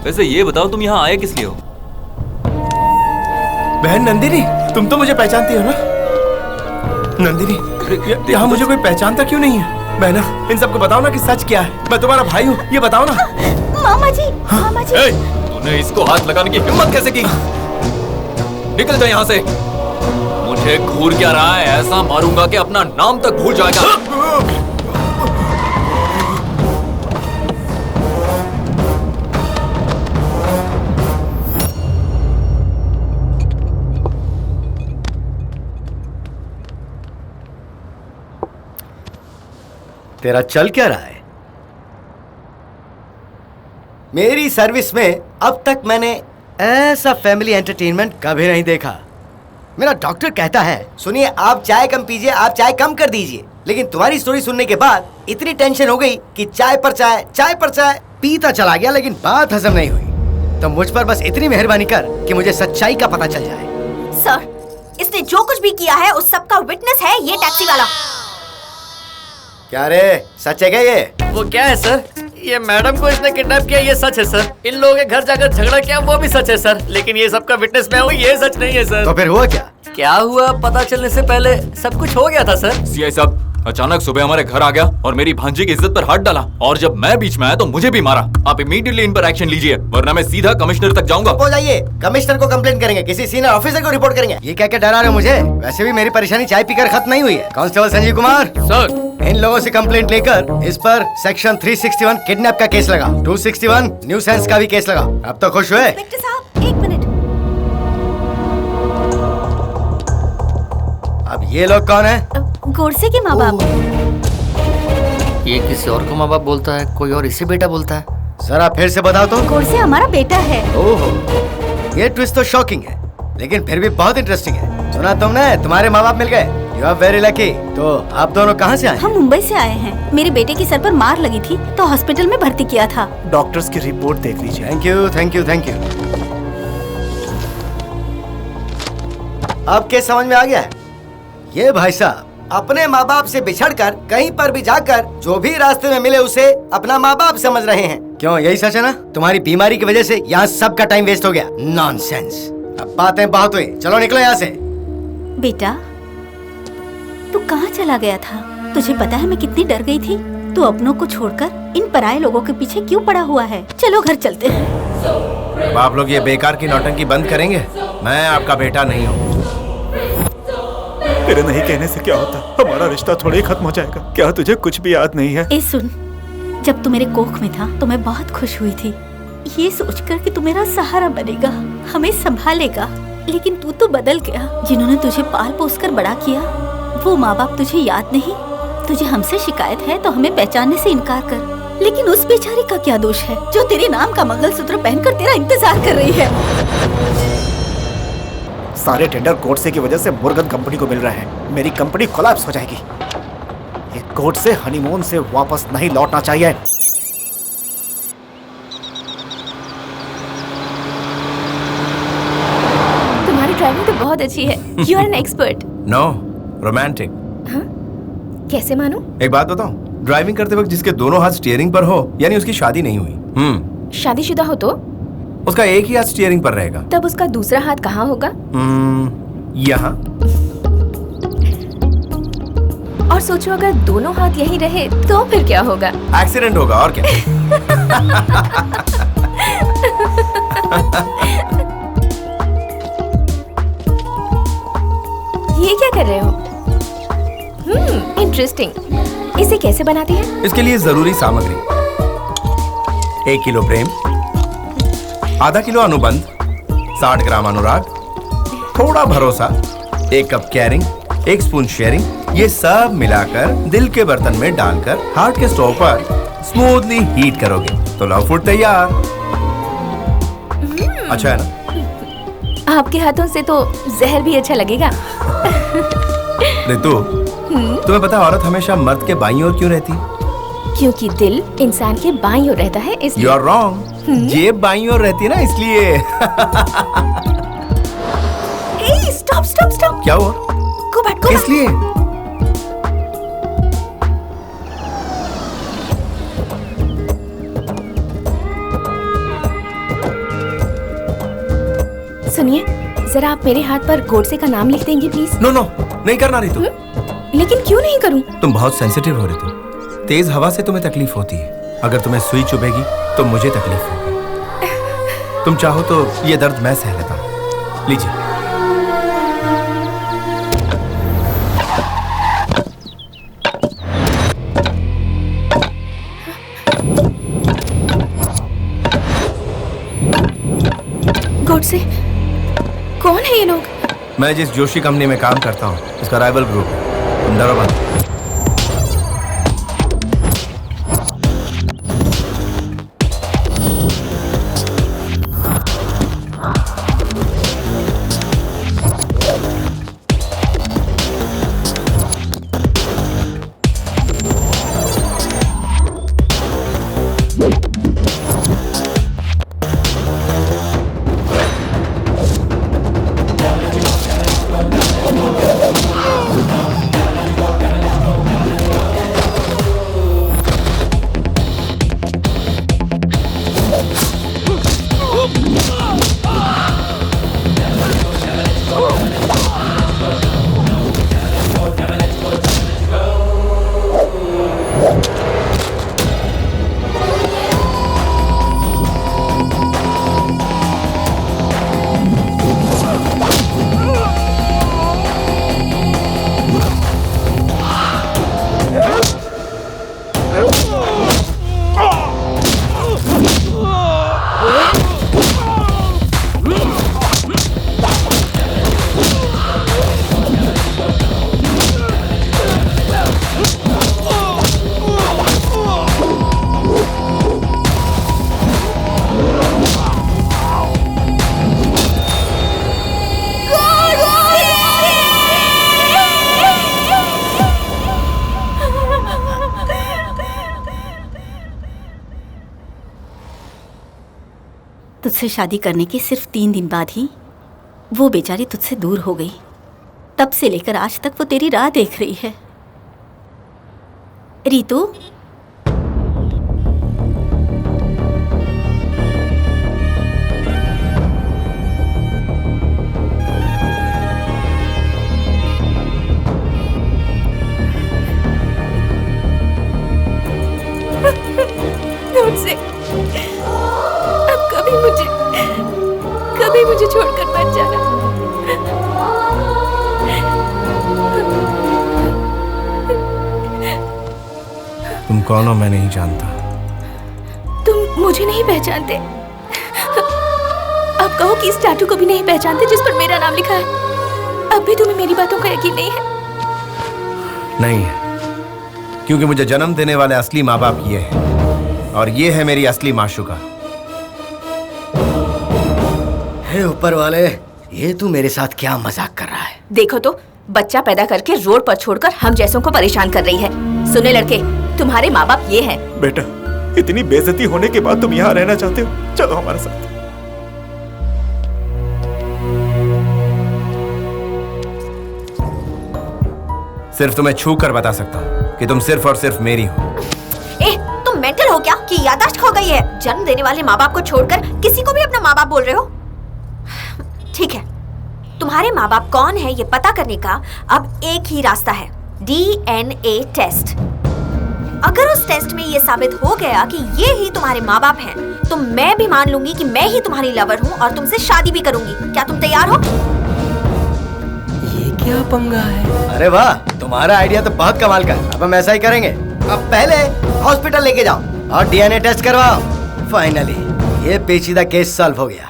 वैसे ये बताओ तुम यहाँ आए किस लिए हो? बहन नंदिनी, तुम तो मुझे पहचानती हो ना? नंदिनी, यहाँ मुझे कोई पहचानता क्यों नहीं है? बहना, इन सबको बताओ ना कि सच क्या है। मैं तुम्हारा भाई हूँ, ये बताओ ना। मामा जी, मामा जी। तूने इसको हाथ लगाने की हिम्मत कैसे की? निकल जा यहाँ से। मुझे घूर क्या रहा है? ऐसा मारूंगा कि अपना नाम तक भूल जाएगा। तेरा चल क्या रहा है? मेरी सर्विस में अब तक मैंने ऐसा फैमिली एंटरटेनमेंट कभी नहीं देखा। मेरा डॉक्टर कहता है, सुनिए आप चाय कम पीजिए, आप चाय कम कर दीजिए, लेकिन तुम्हारी स्टोरी सुनने के बाद इतनी टेंशन हो गई कि चाय पर चाय पीता चला गया, लेकिन बात हजम नहीं हुई। तो मुझ पर बस इतनी मेहरबानी कर कि मुझे सच्चाई का पता चल जाए। सर, इसने जो कुछ भी किया है उस सब का विटनेस है ये टैक्सी वाला। क्या रे, सच है क्या ये? वो क्या है सर? ये मैडम को इसने किडनैप किया, ये सच है सर। इन लोगों के घर जाकर झगड़ा किया, वो भी सच है सर। लेकिन ये सबका विटनेस मैं हूँ, ये सच नहीं है सर। तो फिर हुआ क्या? क्या हुआ पता चलने से पहले सब कुछ हो गया था सर। सीआई साहब अचानक सुबह हमारे घर आ गया और मेरी भांजी की इज्जत पर हाथ डाला, और जब मैं बीच में आया तो मुझे भी मारा। आप इमीडिएटली इन पर एक्शन लीजिए, वरना मैं सीधा कमिश्नर तक जाऊंगा। हो जाइए, कमिश्नर को कंप्लेंट करेंगे, किसी सीनियर ऑफिसर को रिपोर्ट करेंगे। ये क्या क्या डरा रहे हो मुझे? वैसे भी मेरी परेशानी चाय पीकर खत्म नहीं हुई है। कांस्टेबल संजीव कुमार सर, इन लोगों से कंप्लेंट लेकर इस पर सेक्शन 361 किडनैप का केस लगा, 261 न्यूसेंस का भी केस लगा। अब तो खुश हुए? इंस्पेक्टर साहब, एक मिनट। अब ये लोग कौन है? गोडसे के माँ बाप। ये किसी और को माँ बाप बोलता है, कोई और इसे बेटा बोलता है। जरा फिर से बताओ तो। गोडसे हमारा बेटा है। ओहो, ये ट्विस्ट तो शॉकिंग है, लेकिन फिर भी बहुत इंटरेस्टिंग है। सुना तुमने, तुम्हारे माँ बाप मिल गए। You are very lucky. तो आप दोनों कहाँ से आए? हम मुंबई से आए हैं। मेरे बेटे की सर पर मार लगी थी तो हॉस्पिटल में भर्ती किया था। डॉक्टर्स की रिपोर्ट देख लीजिए। Thank you, thank you, thank you. अब क्या समझ में आ गया है? ये भाई साहब अपने माँ बाप से बिछड़कर कहीं पर भी जाकर जो भी रास्ते में मिले उसे अपना माँ बाप समझ रहे हैं। क्यों, यही सच है ना? तुम्हारी बीमारी की वजह से यहाँ सबका टाइम वेस्ट हो गया। नॉनसेंस। अब बातें बहुत हुई, चलो निकलो यहाँ से। बेटा, तू कहाँ चला गया था? तुझे पता है मैं कितनी डर गई थी? तू अपनों को छोड़कर इन पराये लोगों के पीछे क्यों पड़ा हुआ है? चलो घर चलते हैं। आप लोग ये बेकार की नौटंकी बंद करेंगे? मैं आपका बेटा नहीं हूँ। तेरे नहीं कहने से क्या होता? हमारा रिश्ता थोड़ी ही खत्म हो जाएगा। क्या तुझे कुछ भी याद नहीं है? ए सुन, जब तू मेरे कोख में था तो मैं बहुत खुश हुई थी, ये सोचकर कि तू मेरा सहारा बनेगा, हमें संभालेगा। लेकिन तू तो बदल गया। जिन्होंने तुझे पाल पोस कर बड़ा किया वो माँ बाप तुझे याद नहीं? तुझे हमसे शिकायत है तो हमें पहचानने से इनकार कर। लेकिन उस बेचारी का क्या दोष है जो तेरे नाम का मंगलसूत्र पहनकर तेरा इंतजार कर रही है? सारे टेंडर गोडसे की वजह से मुर्गन कंपनी को मिल रहे हैं। मेरी कंपनी कोलैप्स हो जाएगी। ये गोडसे हनीमून से वापस नहीं लौटना चाहिए। तुम्हारी ड्राइविंग तो बहुत अच्छी है। You are an expert. No, romantic. हाँ? कैसे मानूं? एक बात बताऊं, ड्राइविंग करते वक्त जिसके दोनों हाथ स्टीयरिंग पर हो, यानी उसकी शादी नहीं हुई। शादीशुदा हो तो उसका एक ही हाथ स्टीयरिंग पर रहेगा। तब उसका दूसरा हाथ कहाँ होगा? यहाँ। और सोचो अगर दोनों हाथ यहीं रहे तो फिर क्या होगा? एक्सीडेंट होगा, और क्या। ये क्या कर रहे हो? इंटरेस्टिंग। इसे कैसे बनाती है? इसके लिए जरूरी सामग्री: 1 किलो प्रेम, आधा किलो अनुबंध, 60 ग्राम अनुराग, थोड़ा भरोसा, 1 कप केयरिंग, 1 स्पून शेयरिंग। ये सब मिलाकर दिल के बर्तन में डालकर हार्ट के स्टोव पर स्मूथली हीट करोगे तो लव फूड तैयार। अच्छा है ना? आपके हाथों से तो जहर भी अच्छा लगेगा। रितु, तुम्हें पता है औरत हमेशा मर्द के बाईं ओर क्यों रहती? क्योंकि दिल इंसान के बाईं ओर रहता है, इसलिए। You are wrong. जेब बाईं ओर रहती है ना, इसलिए। Stop stop stop. क्या हुआ? Go back, go back. इसलिए सुनिए, जरा आप मेरे हाथ पर गोडसे का नाम लिख देंगे प्लीज। नो नो, नहीं करना रितु। लेकिन क्यों नहीं करूं? तुम बहुत सेंसिटिव हो रितु। तेज हवा से तुम्हें तकलीफ होती है। अगर तुम्हें सुई चुभेगी तो मुझे तकलीफ होगी। तुम चाहो तो ये दर्द मैं सह लेता हूं। लीजिए। गोडसे, कौन है ये लोग? मैं जिस जोशी कंपनी में काम करता हूँ उसका राइवल ग्रुप है। तुम डरो मत। तुझसे शादी करने के सिर्फ 3 दिन बाद ही वो बेचारी तुझसे दूर हो गई। तब से लेकर आज तक वो तेरी राह देख रही है। रीतू, गोडसे, अब कभी मुझे छोड़कर मत जाना। तुम कौन हो मैं नहीं जानता। तुम मुझे नहीं पहचानते? अब कहो कि इस टैटू को भी नहीं पहचानते जिस पर मेरा नाम लिखा है। अब भी तुम्हें मेरी बातों का यकीन नहीं है? नहीं है, क्योंकि मुझे जन्म देने वाले असली माँ बाप ये है और ये है मेरी असली माशूका। हे ऊपर वाले, ये तू मेरे साथ क्या मजाक कर रहा है? देखो तो, बच्चा पैदा करके रोड पर छोड़कर हम जैसों को परेशान कर रही है। सुने लड़के, तुम्हारे माँ बाप ये हैं। बेटा, इतनी बेइज्जती होने के बाद तुम यहाँ रहना चाहते हो? चलो हमारे साथ। सिर्फ तुम्हें छू कर बता सकता हूँ कि तुम सिर्फ और सिर्फ मेरी हो। ए, तुम मेंटल हो क्या कि याददाश्त खो गई है? जन्म देने वाले माँ बाप को छोड़कर किसी को भी अपना माँ बाप बोल रहे हो? ठीक है, तुम्हारे माँ बाप कौन है ये पता करने का अब एक ही रास्ता है, DNA टेस्ट। अगर उस टेस्ट में ये साबित हो गया कि ये ही तुम्हारे माँ बाप हैं, तो मैं भी मान लूंगी कि मैं ही तुम्हारी लवर हूँ और तुमसे शादी भी करूंगी। क्या तुम तैयार हो? ये क्या पंगा है? अरे वाह, तुम्हारा आइडिया तो बहुत कमाल का है। अब हम ऐसा ही करेंगे। अब पहले हॉस्पिटल लेके जाओ और DNA टेस्ट करवाओ। फाइनली ये पेचीदा केस सॉल्व हो गया।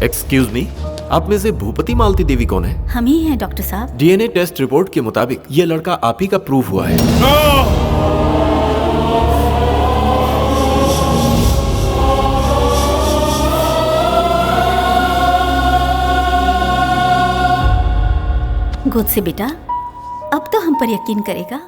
एक्सक्यूज मी, आप में से भूपति मालती देवी कौन है? हम ही हैं डॉक्टर साहब। डीएनए टेस्ट रिपोर्ट के मुताबिक ये लड़का आप ही का प्रूव हुआ है। गोद से बेटा, अब तो हम पर यकीन करेगा?